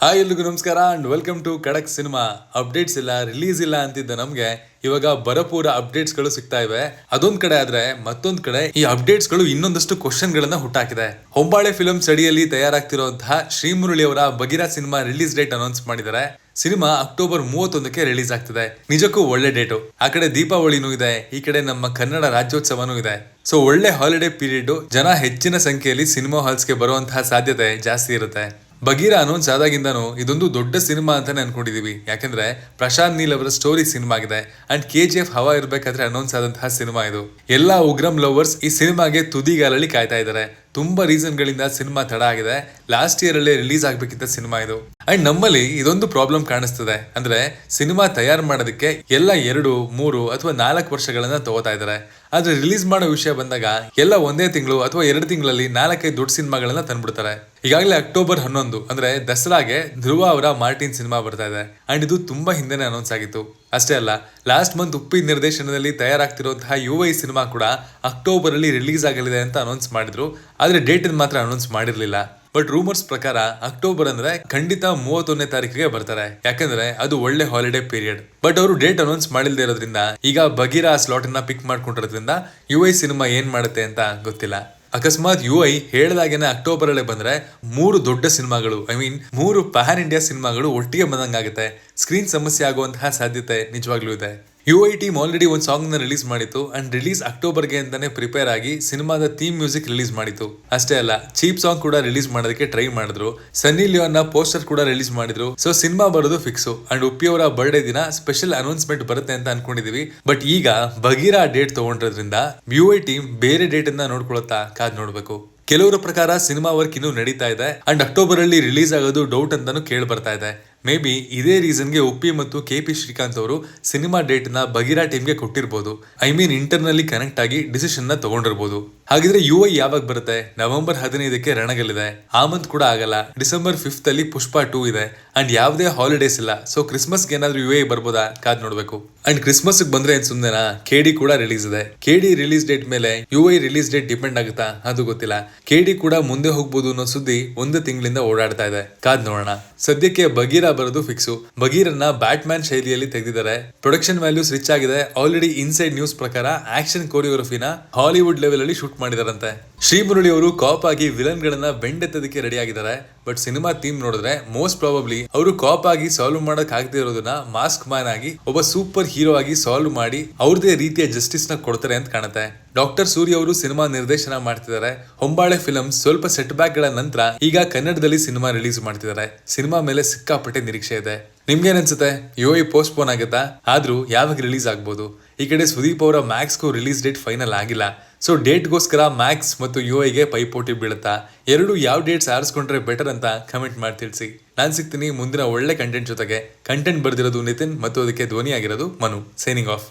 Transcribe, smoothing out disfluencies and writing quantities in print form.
Hi ಎಲ್ರಿಗೂ ನಮಸ್ಕಾರ and welcome to ಖಡಕ್ ಸಿನಿಮಾ. ಅಪ್ಡೇಟ್ಸ್ ಇಲ್ಲ, ರಿಲೀಸ್ ಇಲ್ಲ ಅಂತಿದ್ದ ನಮ್ಗೆ ಇವಾಗ ಭರಪೂರ ಅಪ್ಡೇಟ್ಸ್ ಗಳು ಸಿಗ್ತಾ ಇವೆ. ಅದೊಂದ್ ಕಡೆ ಆದ್ರೆ ಮತ್ತೊಂದ್ ಕಡೆ ಈ ಅಪ್ಡೇಟ್ಸ್ ಗಳು ಇನ್ನೊಂದಷ್ಟು ಕ್ವಶನ್ ಗಳನ್ನ ಹುಟ್ಟಾಕಿದೆ. ಹೊಂಬಾಳೆ ಫಿಲ್ಮ್ಸ್ ಅಡಿಯಲ್ಲಿ ತಯಾರಾಗ್ತಿರುವಂತಹ ಶ್ರೀಮುರಳಿ ಅವರ ಬಗಿರಾ ಸಿನಿಮಾ ರಿಲೀಸ್ ಡೇಟ್ ಅನೌನ್ಸ್ ಮಾಡಿದ್ದಾರೆ. ಸಿನಿಮಾ ಅಕ್ಟೋಬರ್ 31ಕ್ಕೆ ರಿಲೀಸ್ ಆಗ್ತಿದೆ. ನಿಜಕ್ಕೂ ಒಳ್ಳೆ ಡೇಟು. ಆ ಕಡೆ ದೀಪಾವಳಿನೂ ಇದೆ, ಈ ಕಡೆ ನಮ್ಮ ಕನ್ನಡ ರಾಜ್ಯೋತ್ಸವನೂ ಇದೆ. ಸೊ ಒಳ್ಳೆ ಹಾಲಿಡೇ ಪೀರಿಯಡ್, ಜನ ಹೆಚ್ಚಿನ ಸಂಖ್ಯೆಯಲ್ಲಿ ಸಿನಿಮಾ ಹಾಲ್ಸ್ಗೆ ಬರುವಂತಹ ಸಾಧ್ಯತೆ ಜಾಸ್ತಿ ಇರುತ್ತೆ. ಬಗೀರಾ ಅನೌನ್ಸ್ ಆದಾಗಿಂದನೂ ಇದೊಂದು ದೊಡ್ಡ ಸಿನಿಮಾ ಅಂತಾನೆ ಅನ್ಕೊಂಡಿದೀವಿ. ಯಾಕಂದ್ರೆ ಪ್ರಶಾಂತ್ ನೀಲ್ ಅವರ ಸ್ಟೋರಿ ಸಿನಿಮಾ ಆಗಿದೆ ಅಂಡ್ KGF ಹವಾ ಇರ್ಬೇಕಾದ್ರೆ ಅನೌನ್ಸ್ ಆದಂತಹ ಸಿನಿಮಾ ಇದು. ಎಲ್ಲಾ ಉಗ್ರಂ ಲವರ್ಸ್ ಈ ಸಿನಿಮಾಗೆ ತುದಿಗಾಲಲ್ಲಿ ಕಾಯ್ತಾ ಇದ್ದಾರೆ. ತುಂಬಾ ರೀಸನ್ ಗಳಿಂದ ಸಿನಿಮಾ ತಡ ಆಗಿದೆ. ಲಾಸ್ಟ್ ಇಯರ್ ಅಲ್ಲೇ ರಿಲೀಸ್ ಆಗ್ಬೇಕಿದ್ದ ಸಿನಿಮಾ ಇದು. ಅಂಡ್ ನಮ್ಮಲ್ಲಿ ಇದೊಂದು ಪ್ರಾಬ್ಲಮ್ ಕಾಣಿಸ್ತದೆ, ಅಂದ್ರೆ ಸಿನಿಮಾ ತಯಾರು ಮಾಡೋದಕ್ಕೆ ಎಲ್ಲ 2, 3 ಅಥವಾ 4 ವರ್ಷಗಳನ್ನ ತಗೋತಾ ಇದ್ದಾರೆ. ಆದ್ರೆ ರಿಲೀಸ್ ಮಾಡೋ ವಿಷಯ ಬಂದಾಗ ಎಲ್ಲ ಒಂದೇ ತಿಂಗಳು ಅಥವಾ 2 ತಿಂಗಳಲ್ಲಿ 4-5 ದೊಡ್ಡ ಸಿನಿಮಾಗಳನ್ನ ತಂದ್ಬಿಡ್ತಾರೆ. ಈಗಾಗಲೇ ಅಕ್ಟೋಬರ್ 11 ಅಂದ್ರೆ ದಸರಾಗೆ ಧ್ರುವ ಅವರ ಮಾರ್ಟಿನ್ ಸಿನಿಮಾ ಬರ್ತಾ ಇದೆ ಅಂಡ್ ಇದು ತುಂಬಾ ಹಿಂದೆನೆ ಅನೌನ್ಸ್ ಆಗಿತ್ತು. ಅಷ್ಟೇ ಅಲ್ಲ, ಲಾಸ್ಟ್ ಮಂತ್ ಉಪ್ಪಿ ನಿರ್ದೇಶನದಲ್ಲಿ ತಯಾರಾಗ್ತಿರುವಂತಹ UI ಸಿನಿಮಾ ಕೂಡ ಅಕ್ಟೋಬರ್ ಅಲ್ಲಿ ರಿಲೀಸ್ ಆಗಲಿದೆ ಅಂತ ಅನೌನ್ಸ್ ಮಾಡಿದ್ರು. ಆದ್ರೆ ಡೇಟ್ ಮಾತ್ರ ಅನೌನ್ಸ್ ಮಾಡಿರ್ಲಿಲ್ಲ. ಬಟ್ ರೂಮರ್ಸ್ ಪ್ರಕಾರ ಅಕ್ಟೋಬರ್ ಅಂದ್ರೆ ಖಂಡಿತ 31ನೇ ತಾರೀಕಿಗೆ ಬರ್ತಾರೆ. ಯಾಕಂದ್ರೆ ಅದು ಒಳ್ಳೆ ಹಾಲಿಡೇ ಪೀರಿಯಡ್. ಬಟ್ ಅವರು ಡೇಟ್ ಅನೌನ್ಸ್ ಮಾಡಿಲ್ದೇ ಇರೋದ್ರಿಂದ ಈಗ ಬಗೀರಾ ಸ್ಲಾಟ್ ಅನ್ನ ಪಿಕ್ ಮಾಡ್ಕೊಂಡಿರೋದ್ರಿಂದ UI ಸಿನಿಮಾ ಏನ್ ಮಾಡುತ್ತೆ ಅಂತ ಗೊತ್ತಿಲ್ಲ. ಅಕಸ್ಮಾತ್ UI ಹೇಳ್ದಾಗೇನೆ ಅಕ್ಟೋಬರ್ ಅಲ್ಲೇ ಬಂದ್ರೆ 3 ದೊಡ್ಡ ಸಿನಿಮಾಗಳು, 3 ಪ್ಯಾನ್ ಇಂಡಿಯಾ ಸಿನಿಮಾಗಳು ಒಟ್ಟಿಗೆ ಬಂದಂಗಾಗುತ್ತೆ. ಸ್ಕ್ರೀನ್ ಸಮಸ್ಯೆ ಆಗುವಂತಹ ಸಾಧ್ಯತೆ ನಿಜವಾಗ್ಲೂ ಇದೆ. UI ಟೀಮ್ ಆಲ್ರೆಡಿ ಒಂದು ಸಾಂಗ್ ನ ರಿಲೀಸ್ ಮಾಡಿತ್ತು ಅಂಡ್ ರಿಲೀಸ್ ಅಕ್ಟೋಬರ್ಗೆ ಅಂತಾನೆ ಪ್ರಿಪೇರ್ ಆಗಿ ಸಿನಿಮಾದ ಥೀಮ್ ಮ್ಯೂಸಿಕ್ ರಿಲೀಸ್ ಮಾಡಿತ್ತು. ಅಷ್ಟೇ ಅಲ್ಲ, ಚೀಪ್ ಸಾಂಗ್ ಕೂಡ ರಿಲೀಸ್ ಮಾಡೋದಕ್ಕೆ ಟ್ರೈ ಮಾಡಿದ್ರು. ಸನ್ನಿ ಲಿಯೋನ್ ನ ಪೋಸ್ಟರ್ ಕೂಡ ರಿಲೀಸ್ ಮಾಡಿದ್ರು. ಸೊ ಸಿನಿಮಾ ಬರೋದು ಫಿಕ್ಸ್ ಅಂಡ್ ಉಪ್ಪಿ ಅವರ ಬರ್ಡೇ ದಿನ ಸ್ಪೆಷಲ್ ಅನೌನ್ಸ್ಮೆಂಟ್ ಬರುತ್ತೆ ಅಂತ ಅನ್ಕೊಂಡಿದೀವಿ. ಬಟ್ ಈಗ ಬಗೀರಾ ಡೇಟ್ ತಗೊಂಡಿರೋದ್ರಿಂದ UI ಟೀಮ್ ಬೇರೆ ಡೇಟ್ ಅನ್ನ ನೋಡ್ಕೊಳತ್ತಾ ಕಾದ್ ನೋಡ್ಬೇಕು. ಕೆಲವರ ಪ್ರಕಾರ ಸಿನಿಮಾ ವರ್ಕ್ ಇನ್ನೂ ನಡೀತಾ ಇದೆ ಅಂಡ್ ಅಕ್ಟೋಬರ್ ಅಲ್ಲಿ ರಿಲೀಸ್ ಆಗೋದು ಡೌಟ್ ಅಂತಾನು ಕೇಳಿ ಬರ್ತಾ ಇದೆ. ಮೇ ಬಿ ಇದೇ ರೀಸನ್ಗೆ ಉಪ್ಪಿ ಮತ್ತು KP ಶ್ರೀಕಾಂತ್ ಅವರು ಸಿನಿಮಾ ಡೇಟ್ ನ ಬಗೀರಾ ಟೀಮ್ಗೆ ಕೊಟ್ಟಿರ್ಬೋದು. ಇಂಟರ್ನಲ್ಲಿ ಕನೆಕ್ಟ್ ಆಗಿ ಡಿಸಿಷನ್ ನ ತಗೊಂಡಿರ್ಬೋದು. ಹಾಗಿದ್ರೆ UI ಯಾವಾಗ ಬರುತ್ತೆ? ನವೆಂಬರ್ 15ಕ್ಕೆ ರಣಗಲ್ಲಿದೆ. ಆ ಮಂತ್ ಕೂಡ ಆಗಲ್ಲ. ಡಿಸೆಂಬರ್ 5th ಅಲ್ಲಿ ಪುಷ್ಪ 2 ಇದೆ ಅಂಡ್ ಯಾವುದೇ ಹಾಲಿಡೇಸ್ ಇಲ್ಲ. ಸೊ ಕ್ರಿಸ್ಮಸ್ಗೆ ಏನಾದ್ರೂ UI ಬರ್ಬೋದಾ ಕಾದ್ ನೋಡ್ಬೇಕು. ಅಂಡ್ ಕ್ರಿಸ್ಮಸ್ ಬಂದ್ರೆ ಏನ್ ಸುಮ್ನೆನಾ? KD ಕೂಡ ರಿಲೀಸ್ ಇದೆ. KD ರಿಲೀಸ್ ಡೇಟ್ ಮೇಲೆ UI ರಿಲೀಸ್ ಡೇಟ್ ಡಿಪೆಂಡ್ ಆಗುತ್ತಾ ಅದು ಗೊತ್ತಿಲ್ಲ. KD ಕೂಡ ಮುಂದೆ ಹೋಗ್ಬೋದು ಅನ್ನೋ ಸುದ್ದಿ ಒಂದು ತಿಂಗಳಿಂದ ಓಡಾಡ್ತಾ ಇದೆ. ಕಾದ್ ನೋಡೋಣ. ಸದ್ಯಕ್ಕೆ ಬಗೀರಾ ಬರೋದು ಫಿಕ್ಸು. ಬಗೀರನ್ನ ಬ್ಯಾಟ್ಮ್ಯಾನ್ ಶೈಲಿಯಲ್ಲಿ ತೆಗೆದಿದ್ದಾರೆ. ಪ್ರೊಡಕ್ಷನ್ ವ್ಯಾಲ್ಯೂಸ್ ರಿಚ್ ಆಗಿದೆ. ಆಲ್ರೆಡಿ ಇನ್ಸೈಡ್ ನ್ಯೂಸ್ ಪ್ರಕಾರ ಆಕ್ಷನ್ ಕೋರಿಯೋಗ್ರಫಿನ ಹಾಲಿವುಡ್ ಲೆವೆಲ್ ಅಲ್ಲಿ ಶೂಟ್ ಮಾಡಿದಾರಂತೆ. ಶ್ರೀಮುರಳಿ ಅವರು ಕಾಪ್ ಆಗಿ ವಿಲನ್ ಗಳನ್ನ ಬೆಂಡೆತ್ತದಕ್ಕೆ ರೆಡಿ ಆಗಿದ್ದಾರೆ. ಬಟ್ ಸಿನಿಮಾ ಥೀಮ್ ನೋಡಿದ್ರೆ ಮೋಸ್ಟ್ ಪ್ರಾಬಬ್ಲಿ ಅವರು ಕಾಪ್ ಆಗಿ ಸಾಲ್ವ್ ಮಾಡಕ್ ಆಗದೆ ಇರೋದನ್ನ ಮಾಸ್ಕ್ ಮ್ಯಾನ್ ಆಗಿ ಒಬ್ಬ ಸೂಪರ್ ಹೀರೋ ಆಗಿ ಸಾಲ್ವ್ ಮಾಡಿ ಅವ್ರದೇ ರೀತಿಯ ಜಸ್ಟಿಸ್ ನ ಕೊಡ್ತಾರೆ ಅಂತ ಕಾಣುತ್ತೆ. ಡಾಕ್ಟರ್ ಸೂರ್ಯ ಅವರು ಸಿನಿಮಾ ನಿರ್ದೇಶನ ಮಾಡ್ತಿದ್ದಾರೆ. ಹೊಂಬಾಳೆ ಫಿಲ್ಮ್ಸ್ ಸ್ವಲ್ಪ ಸೆಟ್ ಬ್ಯಾಕ್ ಗಳ ನಂತರ ಈಗ ಕನ್ನಡದಲ್ಲಿ ಸಿನಿಮಾ ರಿಲೀಸ್ ಮಾಡ್ತಿದ್ದಾರೆ. ಸಿನಿಮಾ ಮೇಲೆ ಸಿಕ್ಕಾಪಟ್ಟೆ ನಿರೀಕ್ಷೆ ಇದೆ. ನಿಮ್ಗೇನ್ ಅನ್ಸುತ್ತೆ? UI ಪೋಸ್ಟ್ಪೋನ್ ಆಗುತ್ತಾ? ಆದ್ರೂ ಯಾವಾಗ ರಿಲೀಸ್ ಆಗ್ಬೋದು? ಈ ಕಡೆ ಸುದೀಪ್ ಅವರ ಮ್ಯಾಕ್ಸ್ಗೂ ರಿಲೀಸ್ ಡೇಟ್ ಫೈನಲ್ ಆಗಿಲ್ಲ. ಸೊ ಡೇಟ್ಗೋಸ್ಕರ ಮ್ಯಾಕ್ಸ್ ಮತ್ತು UIಗೆ ಪೈಪೋಟಿ ಬೀಳುತ್ತಾ? ಎರಡು ಯಾವ ಡೇಟ್ಸ್ ಆರಿಸ್ಕೊಂಡ್ರೆ ಬೆಟರ್ ಅಂತ ಕಮೆಂಟ್ ಮಾಡಿ ತಿಳಿಸಿ. ನಾನು ಸಿಗ್ತೀನಿ ಮುಂದಿನ ಒಳ್ಳೆ ಕಂಟೆಂಟ್ ಜೊತೆಗೆ. ಕಂಟೆಂಟ್ ಬರ್ದಿರೋದು ನಿತಿನ್ ಮತ್ತು ಅದಕ್ಕೆ ಧ್ವನಿ ಆಗಿರೋದು ಮನು. Signing off.